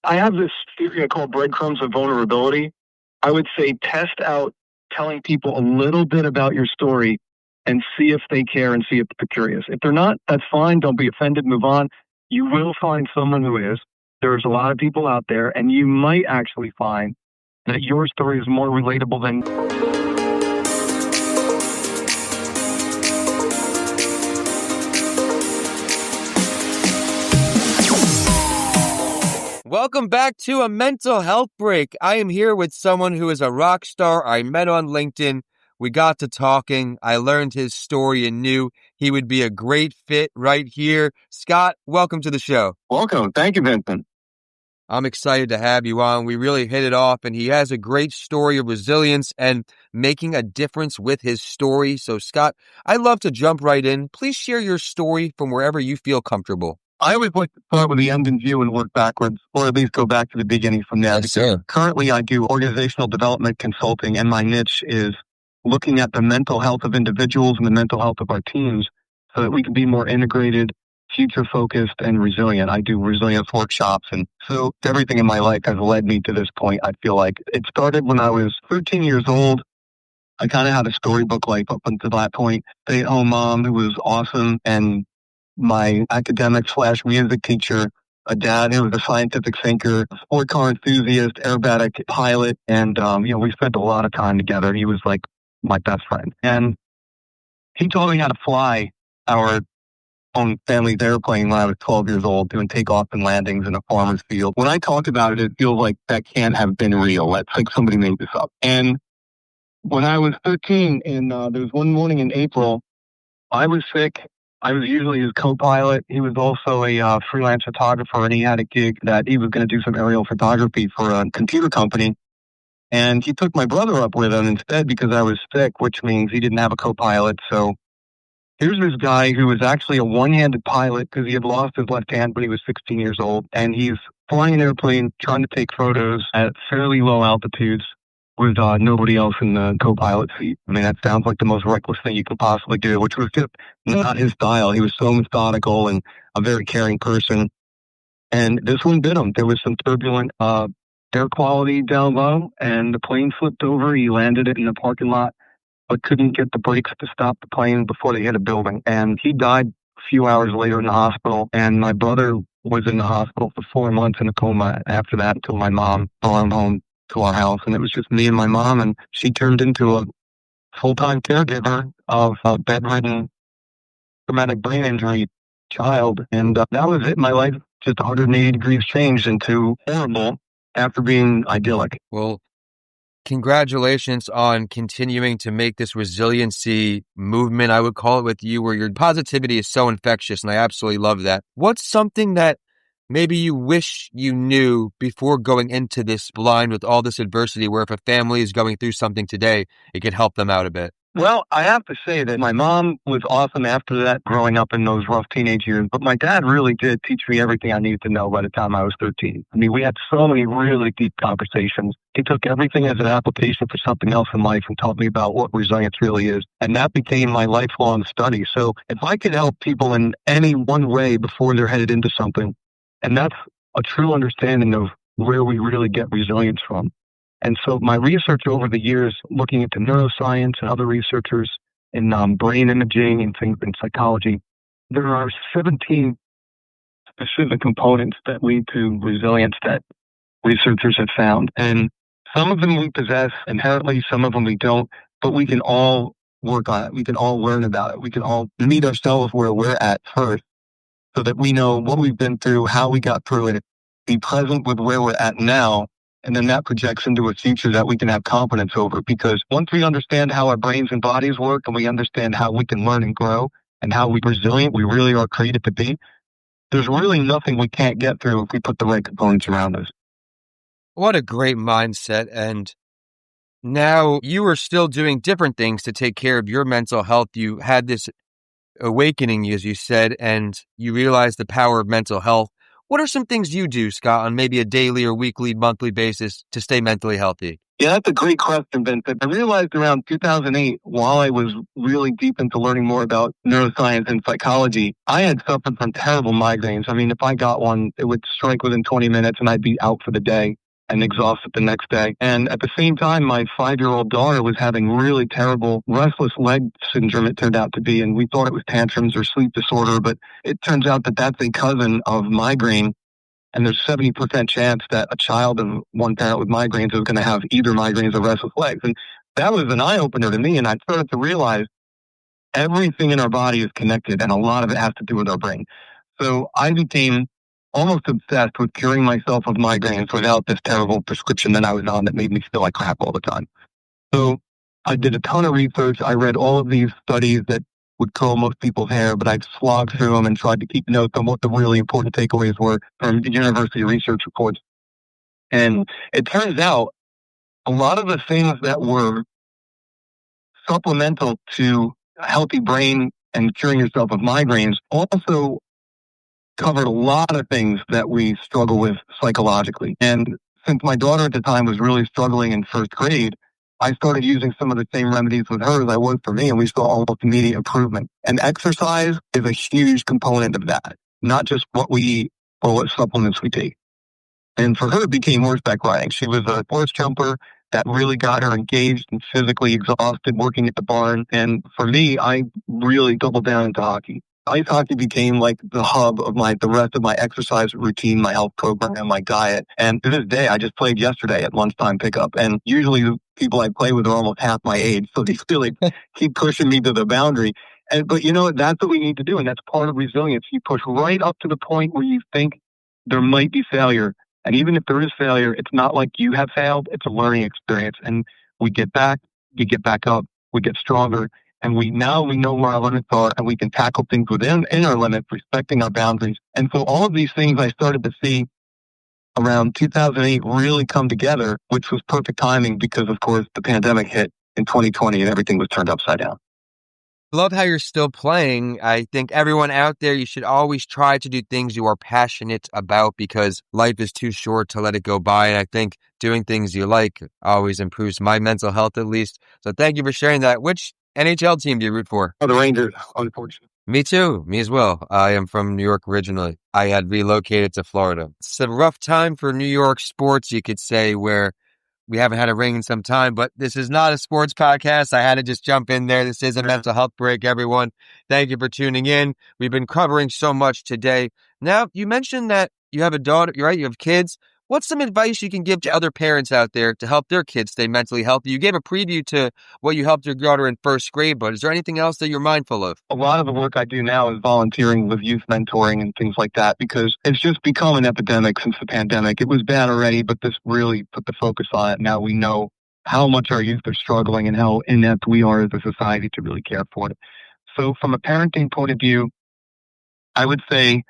I have this theory I call breadcrumbs of vulnerability. I would say test out telling people a little bit about your story and see if they care and see if they're curious. If they're not, that's fine. Don't be offended. Move on. You will find someone who is. There's a lot of people out there, and you might actually find that your story is more relatable than. Welcome back to a mental health break. I am here with someone who is a rock star I met on LinkedIn. We got to talking. I learned his story and knew he would be a great fit right here. Scott, welcome to the show. Welcome. Thank you, Vincent. I'm excited to have you on. We really hit it off, and he has a great story of resilience and making a difference with his story. So, Scott, I'd love to jump right in. Please share your story from wherever you feel comfortable. I always like to start with the end in view and work backwards, or at least go back to the beginning from there. Yes, sir. Currently, I do organizational development consulting, and my niche is looking at the mental health of individuals and the mental health of our teams so that we can be more integrated, future-focused, and resilient. I do resilience workshops, and so everything in my life has led me to this point. I feel like it started when I was 13 years old. I kind of had a storybook life up until that point. Stay-at-home mom who was awesome, and my academic/music teacher, a dad who was a scientific thinker, sport car enthusiast, aerobatic pilot, and we spent a lot of time together. He was like my best friend, and he taught me how to fly our own family's airplane when I was 12 years old, doing takeoff and landings in a farmer's field. When I talk about it, it feels like that can't have been real. That's like somebody made this up. And when I was 13, and there was one morning in April, I was sick. I was usually his co-pilot. He was also a freelance photographer, and he had a gig that he was going to do some aerial photography for a computer company. And he took my brother up with him instead because I was sick, which means he didn't have a co-pilot. So here's this guy who was actually a one-handed pilot because he had lost his left hand when he was 16 years old. And he's flying an airplane, trying to take photos at fairly low altitudes with nobody else in the co-pilot seat. I mean, that sounds like the most reckless thing you could possibly do, which was just not his style. He was so methodical and a very caring person. And this one bit him. There was some turbulent air quality down low, and the plane flipped over. He landed it in the parking lot, but couldn't get the brakes to stop the plane before they hit a building. And he died a few hours later in the hospital. And my brother was in the hospital for 4 months in a coma after that until my mom brought him home to our house. And it was just me and my mom, and she turned into a full-time caregiver of a bedridden traumatic brain injury child. And that was it. My life just 180 degrees changed into horrible after being idyllic. Well, congratulations on continuing to make this resiliency movement, I would call it, with you, where your positivity is so infectious, and I absolutely love that. What's something that maybe you wish you knew before going into this blind with all this adversity, where if a family is going through something today, it could help them out a bit? Well, I have to say that my mom was awesome after that, growing up in those rough teenage years, but my dad really did teach me everything I needed to know by the time I was 13. I mean, we had so many really deep conversations. He took everything as an application for something else in life and taught me about what resilience really is. And that became my lifelong study. So if I could help people in any one way before they're headed into something, and that's a true understanding of where we really get resilience from. And so my research over the years, looking into neuroscience and other researchers in brain imaging and things in psychology, there are 17 specific components that lead to resilience that researchers have found. And some of them we possess inherently, some of them we don't, but we can all work on it. We can all learn about it. We can all meet ourselves where we're at first so that we know what we've been through, how we got through it, be present with where we're at now. And then that projects into a future that we can have confidence over. Because once we understand how our brains and bodies work, and we understand how we can learn and grow and how resilient we really are created to be, there's really nothing we can't get through if we put the right components around us. What a great mindset. And now you are still doing different things to take care of your mental health. You had this awakening, as you said, and you realized the power of mental health. What are some things you do, Scott, on maybe a daily or weekly, monthly basis to stay mentally healthy? Yeah, that's a great question, Vincent. I realized around 2008, while I was really deep into learning more about neuroscience and psychology, I had suffered from terrible migraines. I mean, if I got one, it would strike within 20 minutes and I'd be out for the day and exhausted the next day. And at the same time, my 5-year-old daughter was having really terrible restless leg syndrome, it turned out to be. And we thought it was tantrums or sleep disorder, but it turns out that that's a cousin of migraine. And there's 70% chance that a child of one parent with migraines is going to have either migraines or restless legs. And that was an eye opener to me. And I started to realize everything in our body is connected and a lot of it has to do with our brain. So I became almost obsessed with curing myself of migraines without this terrible prescription that I was on that made me feel like crap all the time. So I did a ton of research. I read all of these studies that would curl most people's hair, but I slogged through them and tried to keep notes on what the really important takeaways were from the university research reports. And it turns out a lot of the things that were supplemental to a healthy brain and curing yourself of migraines also covered a lot of things that we struggle with psychologically. And since my daughter at the time was really struggling in first grade, I started using some of the same remedies with her as I was for me, and we saw almost immediate improvement. And exercise is a huge component of that, not just what we eat or what supplements we take. And for her, it became horseback riding. She was a horse jumper that really got her engaged and physically exhausted working at the barn. And for me, I really doubled down into hockey. Ice hockey became like the hub of the rest of my exercise routine, my health program, my diet. And to this day, I just played yesterday at lunchtime pickup. And usually the people I play with are almost half my age. So they still keep pushing me to the boundary. But you know what? That's what we need to do. And that's part of resilience. You push right up to the point where you think there might be failure. And even if there is failure, it's not like you have failed. It's a learning experience. And we get back up, we get stronger. And we know where our limits are and we can tackle things within our limits, respecting our boundaries. And so all of these things I started to see around 2008 really come together, which was perfect timing because, of course, the pandemic hit in 2020 and everything was turned upside down. Love how you're still playing. I think everyone out there, you should always try to do things you are passionate about because life is too short to let it go by. And I think doing things you like always improves my mental health, at least. So thank you for sharing that. Which NHL team do you root for? Oh, the Rangers, unfortunately. Me too. Me as well. I am from New York originally. I had relocated to Florida. It's a rough time for New York sports, you could say, where we haven't had a ring in some time, but this is not a sports podcast. I had to just jump in there. This is a mental health break, everyone. Thank you for tuning in. We've been covering so much today. Now, you mentioned that you have a daughter, you're right, you have kids. What's some advice you can give to other parents out there to help their kids stay mentally healthy? You gave a preview to what you helped your daughter in first grade, but is there anything else that you're mindful of? A lot of the work I do now is volunteering with youth mentoring and things like that because it's just become an epidemic since the pandemic. It was bad already, but this really put the focus on it. Now we know how much our youth are struggling and how inept we are as a society to really care for it. So from a parenting point of view, I would say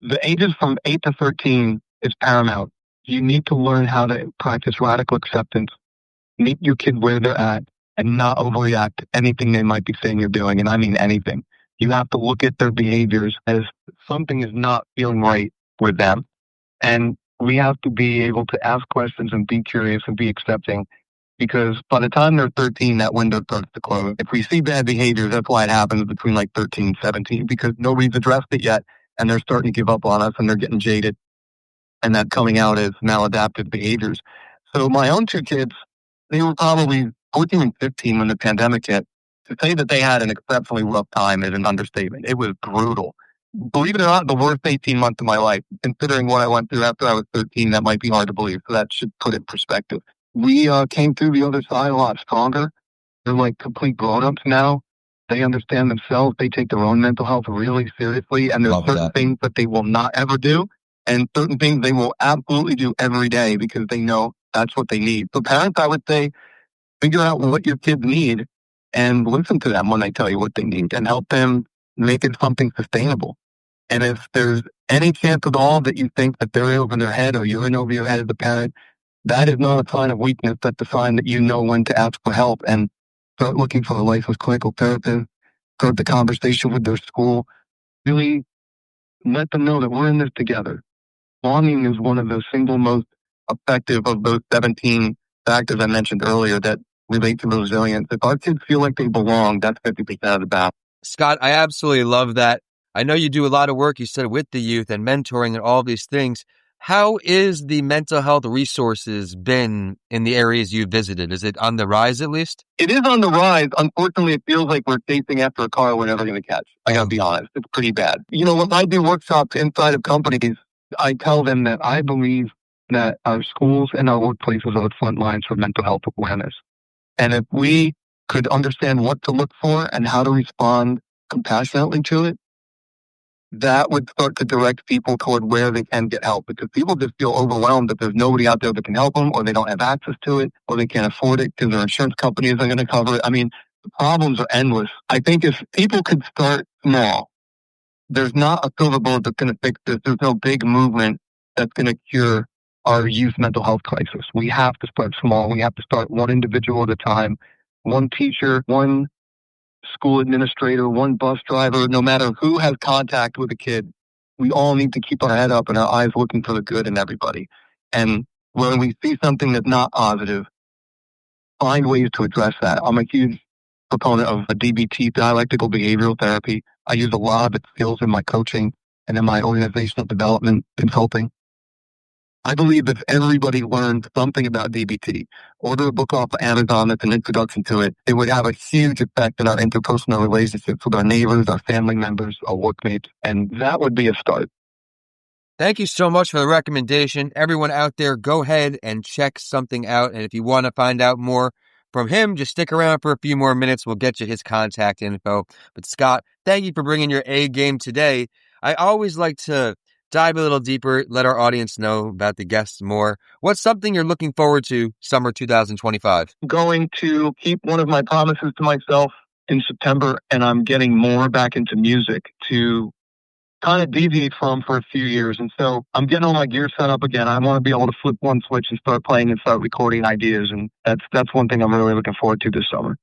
the ages from 8 to 13 is paramount. You need to learn how to practice radical acceptance, meet your kid where they're at, and not overreact to anything they might be saying or doing. And I mean anything. You have to look at their behaviors as something is not feeling right with them. And we have to be able to ask questions and be curious and be accepting because by the time they're 13, that window starts to close. If we see bad behaviors, that's why it happens between like 13 and 17 because nobody's addressed it yet and they're starting to give up on us and they're getting jaded and that coming out as maladaptive behaviors. So my own two kids, they were probably 14 and 15 when the pandemic hit. To say that they had an exceptionally rough time is an understatement. It was brutal. Believe it or not, the worst 18 months of my life, considering what I went through after I was 13, that might be hard to believe. So that should put it in perspective. We came through the other side a lot stronger. They're like complete grown-ups now. They understand themselves. They take their own mental health really seriously. And there's certain things that they will not ever do and certain things they will absolutely do every day because they know that's what they need. So parents, I would say, figure out what your kids need and listen to them when they tell you what they need and help them make it something sustainable. And if there's any chance at all that you think that they're over their head or you're in over your head as a parent, that is not a sign of weakness. That's a sign that you know when to ask for help and start looking for a licensed clinical therapist, start the conversation with their school, really Let them know that we're in this together. Belonging is one of the single most effective of those 17 factors I mentioned earlier that relate to resilience. If our kids feel like they belong, that's 50% of the battle. Scott, I absolutely love that. I know you do a lot of work, you said, with the youth and mentoring and all these things. How is the mental health resources been in the areas you visited? Is it on the rise at least? It is on the rise. Unfortunately, it feels like we're chasing after a car we're never going to catch. I got to be honest. It's pretty bad. When I do workshops inside of companies, I tell them that I believe that our schools and our workplaces are the front lines for mental health awareness. And if we could understand what to look for and how to respond compassionately to it, that would start to direct people toward where they can get help, because people just feel overwhelmed that there's nobody out there that can help them, or they don't have access to it, or they can't afford it because their insurance company isn't going to cover it. I mean, the problems are endless. I think if people could start small, there's not a silver bullet that's going to fix this. There's no big movement that's going to cure our youth mental health crisis. We have to start small. We have to start one individual at a time, one teacher, one school administrator, one bus driver, no matter who has contact with a kid. We all need to keep our head up and our eyes looking for the good in everybody. And when we see something that's not positive, find ways to address that. I'm a huge proponent of a DBT, dialectical behavioral therapy. I use a lot of its skills in my coaching and in my organizational development consulting. I believe if everybody learned something about DBT, order a book off of Amazon that's an introduction to it, it would have a huge effect on our interpersonal relationships with our neighbors, our family members, our workmates, and that would be a start. Thank you so much for the recommendation. Everyone out there, go ahead and check something out. And if you want to find out more from him, just stick around for a few more minutes. We'll get you his contact info. But Scott, thank you for bringing your A game today. I always like to dive a little deeper, let our audience know about the guests more. What's something you're looking forward to summer 2025? Going to keep one of my promises to myself in September, and I'm getting more back into music to kind of deviate from for a few years. And so I'm getting all my gear set up again. I want to be able to flip one switch and start playing and start recording ideas. And that's one thing I'm really looking forward to this summer.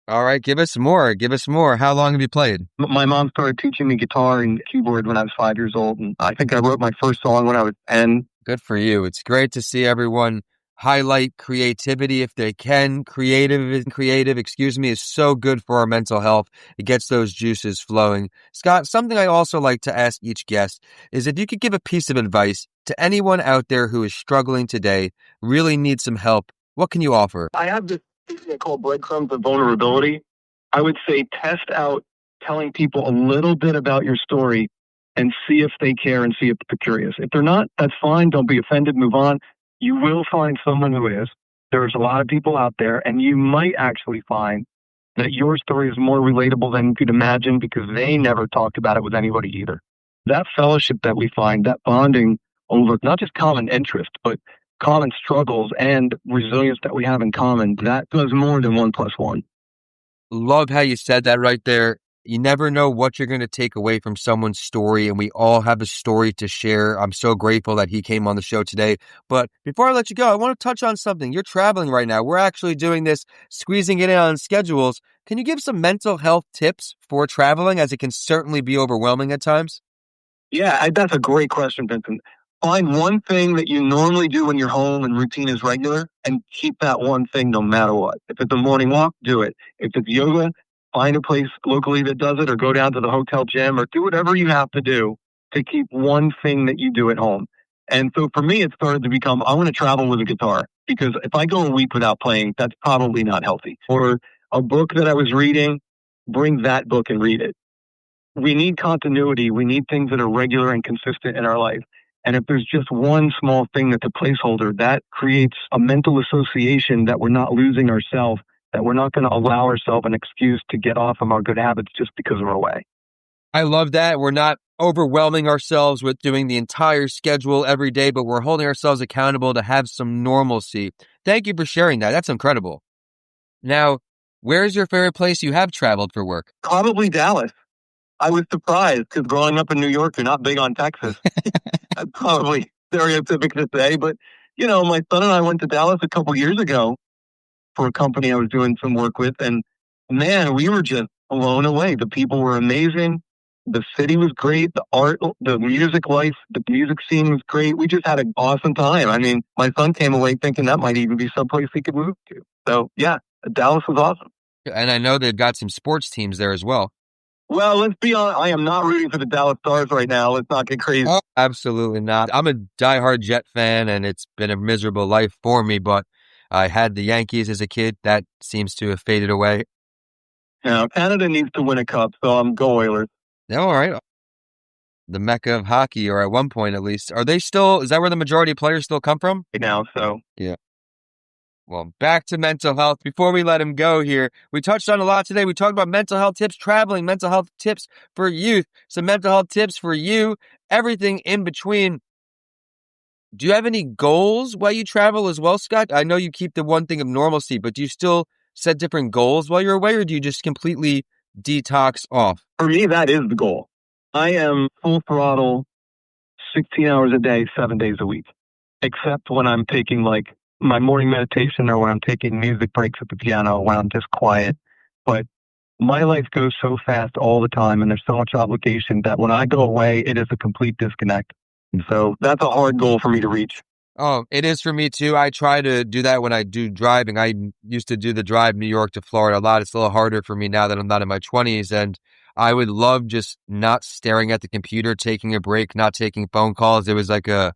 All right, give us more. Give us more. How long have you played? My mom started teaching me guitar and keyboard when I was 5 years old. And I think I wrote my first song when I was 10. Good for you. It's great to see everyone highlight creativity if they can. Creative, is so good for our mental health. It gets those juices flowing. Scott, something I also like to ask each guest is if you could give a piece of advice to anyone out there who is struggling today, really needs some help, what can you offer? I have this thing called breadcrumbs of vulnerability. I would say test out telling people a little bit about your story and see if they care and see if they're curious. If they're not, that's fine. Don't be offended. Move on. You will find someone who is. There's a lot of people out there, and you might actually find that your story is more relatable than you could imagine because they never talked about it with anybody either. That fellowship that we find, that bonding over not just common interest, but common struggles and resilience that we have in common, that does more than 1+1. Love how you said that right there. You never know what you're going to take away from someone's story, and we all have a story to share. I'm so grateful that he came on the show today. But before I let you go, I want to touch on something. You're traveling right now. We're actually doing this, squeezing it in on schedules. Can you give some mental health tips for traveling, as it can certainly be overwhelming at times? Yeah, that's a great question, Vincent. Find one thing that you normally do when you're home and routine is regular and keep that one thing no matter what. If it's a morning walk, do it. If it's yoga, find a place locally that does it or go down to the hotel gym or do whatever you have to do to keep one thing that you do at home. And so for me, it started to become, I want to travel with a guitar because if I go a week without playing, that's probably not healthy. Or a book that I was reading, bring that book and read it. We need continuity. We need things that are regular and consistent in our life. And if there's just one small thing that's a placeholder, that creates a mental association that we're not losing ourselves, that we're not going to allow ourselves an excuse to get off of our good habits just because we're away. I love that. We're not overwhelming ourselves with doing the entire schedule every day, but we're holding ourselves accountable to have some normalcy. Thank you for sharing that. That's incredible. Now, where's your favorite place you have traveled for work? Probably Dallas. I was surprised because growing up in New York, you're not big on Texas. That's probably stereotypic to say, but my son and I went to Dallas a couple years ago for a company I was doing some work with, and man, we were just blown away. The people were amazing. The city was great. The art, the music life, the music scene was great. We just had an awesome time. I mean, my son came away thinking that might even be someplace he could move to. So yeah, Dallas was awesome. And I know they've got some sports teams there as well. Well, let's be honest. I am not rooting for the Dallas Stars right now. Let's not get crazy. Oh, absolutely not. I'm a diehard Jet fan, and it's been a miserable life for me, but I had the Yankees as a kid. That seems to have faded away. You Canada needs to win a cup, so I'm go Oilers. Yeah, all right. The mecca of hockey, or at one point at least. Are they still, is that where the majority of players still come from? Right now, so. Yeah. Well, back to mental health. Before we let him go here, we touched on a lot today. We talked about mental health tips, traveling, mental health tips for youth, some mental health tips for you, everything in between. Do you have any goals while you travel as well, Scott? I know you keep the one thing of normalcy, but do you still set different goals while you're away, or do you just completely detox off? For me, that is the goal. I am full throttle, 16 hours a day, 7 days a week, except when I'm taking like my morning meditation or when I'm taking music breaks at the piano, when I'm just quiet. But my life goes so fast all the time and there's so much obligation that when I go away, it is a complete disconnect. And so that's a hard goal for me to reach. Oh, it is for me too. I try to do that when I do driving. I used to do the drive New York to Florida a lot. It's a little harder for me now that I'm not in my 20s. And I would love just not staring at the computer, taking a break, not taking phone calls. It was like a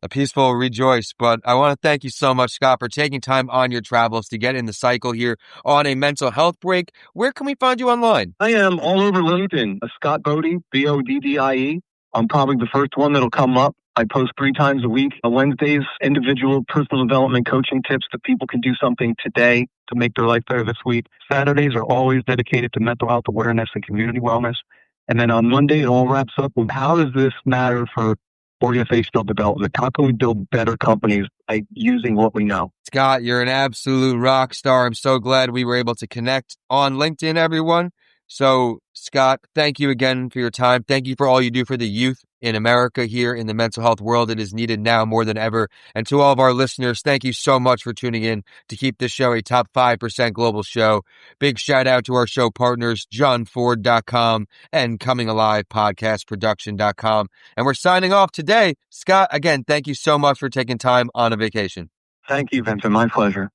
peaceful rejoice. But I want to thank you so much, Scott, for taking time on your travels to get in the cycle here on a mental health break. Where can we find you online? I am all over LinkedIn. Scott Boddie, Boddie. I'm probably the first one that'll come up. I post 3 times a week. On Wednesdays, individual personal development coaching tips that people can do something today to make their life better this week. Saturdays are always dedicated to mental health awareness and community wellness. And then on Monday, it all wraps up with how does this matter for organizational development? How can we build better companies by using what we know? Scott, you're an absolute rock star. I'm so glad we were able to connect on LinkedIn, everyone. So, Scott, thank you again for your time. Thank you for all you do for the youth in America here in the mental health world. It is needed now more than ever. And to all of our listeners, thank you so much for tuning in to keep this show a top 5% global show. Big shout out to our show partners, johnford.com and comingalivepodcastproduction.com. And we're signing off today. Scott, again, thank you so much for taking time on a vacation. Thank you, Vincent. My pleasure.